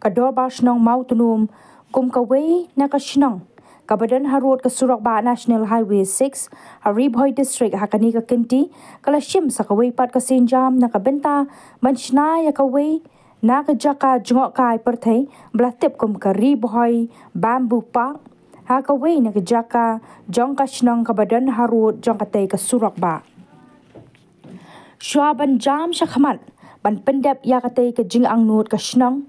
kadorba Shnong Mawtnum kum kaway na ka Shnong kabadan harod ka Surakba National Highway 6 RiBhoi District hakani ka kinti kalashim sa kaway pat ka sinjam na kabenta manshna ya kaway na ka jaka jngok kai perthai blatip kum ka RiBhoi Bamboo Park ha kaway na ka jaka jong ka Shnong kabadan harod jong ka tay ka Surakba Shwaban jam shakhamat ban pendap ya katay ka jing ang nuot ka Shnong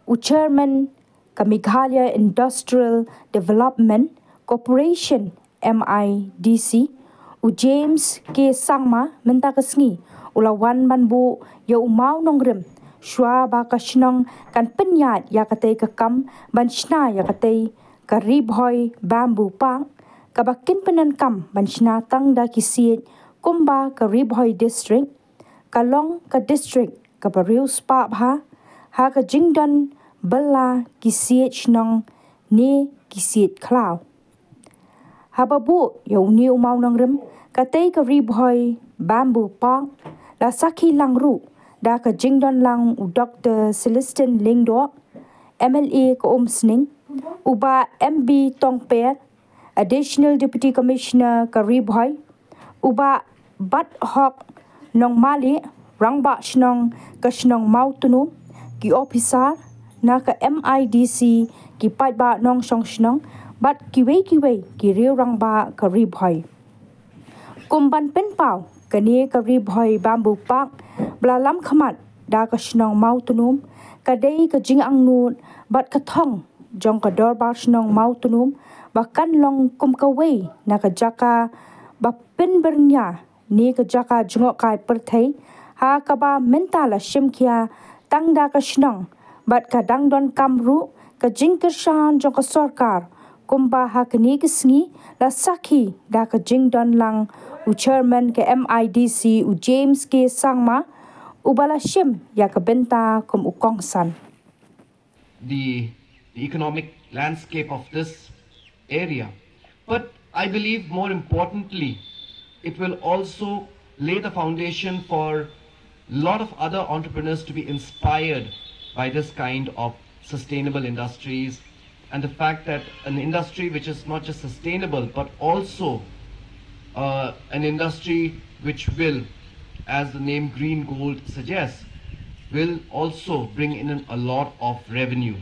u chairman ka Meghalaya Industrial Development Corporation MIDC u James K Sangma menta ka sngi ulawan banbu ya umaw Nongrim shwa ba ka Shnong kan penyat ya katay ka kam ban shna ya katay ka RiBhoi Bamboo Park ka bakin penan kam ban shna tang da kisiet kumba ka RiBhoi District kalong ka district ka bariu spa ha ka jingdon bala kisiet Shnong ne kisiet klaw hababu yo ni umaw Nongrim katay ka RiBhoi Bamboo Park la saki langru da ka jingdon lang u Dr. Celestin Lingdo MLA ka Sning uba MB Tongper Additional Deputy Commissioner ka RiBhoi uba Bat Hok Nong Mali rangba Shnong ka Shnong Mawtnum ki officer na ka MIDC ki patba nong song Shnong bat kiwei ki riu rangba ka RiBhoi kumban penpau kani ka RiBhoi Bamboo Park blalam khamat da ka Shnong Mawtnum kadai ka jing ang nut bat ka thong jong ka dorba Shnong Mawtnum bakan long kum kawei na ka jaka ba pen bernya ni ka jaka jngok kai perthai ha ka ba mentala shimkhia tangda ka Shnong bat ka dangdon kamru ka jingkershan jong ka sarkar kumba ha kani ka sngi la sakhi da ka jingdon lang u chairman ka MIDC u James K Sangma u bala shim ya ka benta kum u kongsan the economic landscape of this area, but I believe more importantly it will also lay the foundation for a lot of other entrepreneurs to be inspired by this kind of sustainable industries, and the fact that an industry which is not just sustainable but also an industry which will, as the name Green Gold suggests, will also bring in a lot of revenue.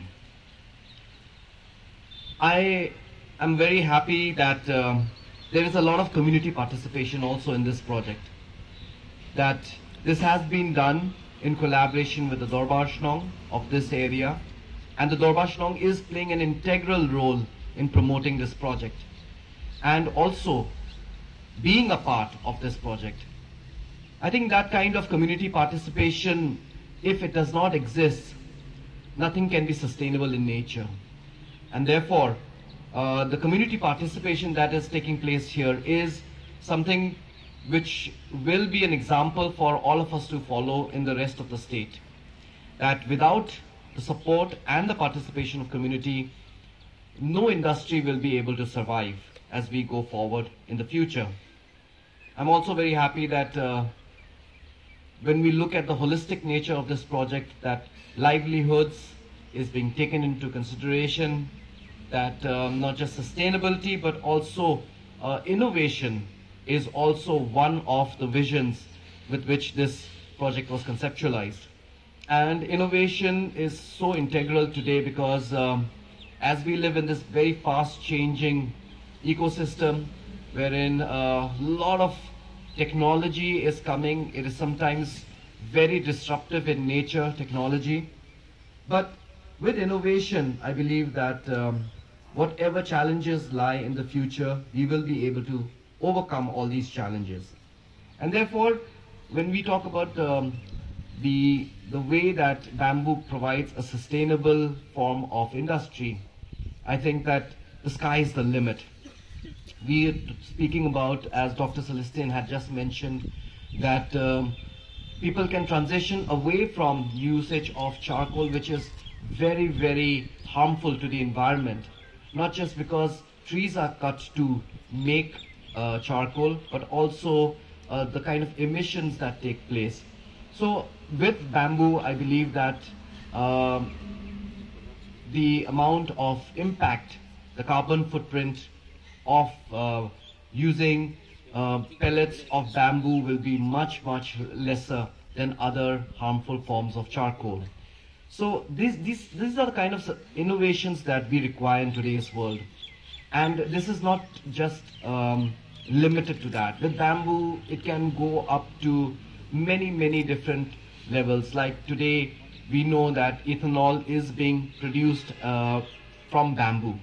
I am very happy that there is a lot of community participation also in this project, that this has been done in collaboration with the Dorbar Shnong of this area, and the Dorbar Shnong is playing an integral role in promoting this project and also being a part of this project. I think that kind of community participation, if it does not exist, nothing can be sustainable in nature, and therefore the community participation that is taking place here is something which will be an example for all of us to follow in the rest of the state. That without the support and the participation of community, no industry will be able to survive as we go forward in the future. I'm also very happy that when we look at the holistic nature of this project, that livelihoods is being taken into consideration, that not just sustainability but also innovation is also one of the visions with which this project was conceptualized. And innovation is so integral today because as we live in this very fast changing ecosystem wherein a lot of technology is coming, it is sometimes very disruptive in nature, technology. But with innovation, I believe that whatever challenges lie in the future, we will be able to overcome all these challenges. And therefore, when we talk about the way that bamboo provides a sustainable form of industry, I think that the sky is the limit. We are speaking about, as Dr. Celestin had just mentioned, that people can transition away from usage of charcoal, which is very, very harmful to the environment. Not just because trees are cut to make charcoal, but also the kind of emissions that take place. So with bamboo, I believe that the amount of impact, the carbon footprint of using pellets of bamboo will be much lesser than other harmful forms of charcoal. So these are the kind of innovations that we require in today's world. And this is not just limited to that. With bamboo, it can go up to many different levels. Like today, we know that ethanol is being produced from bamboo.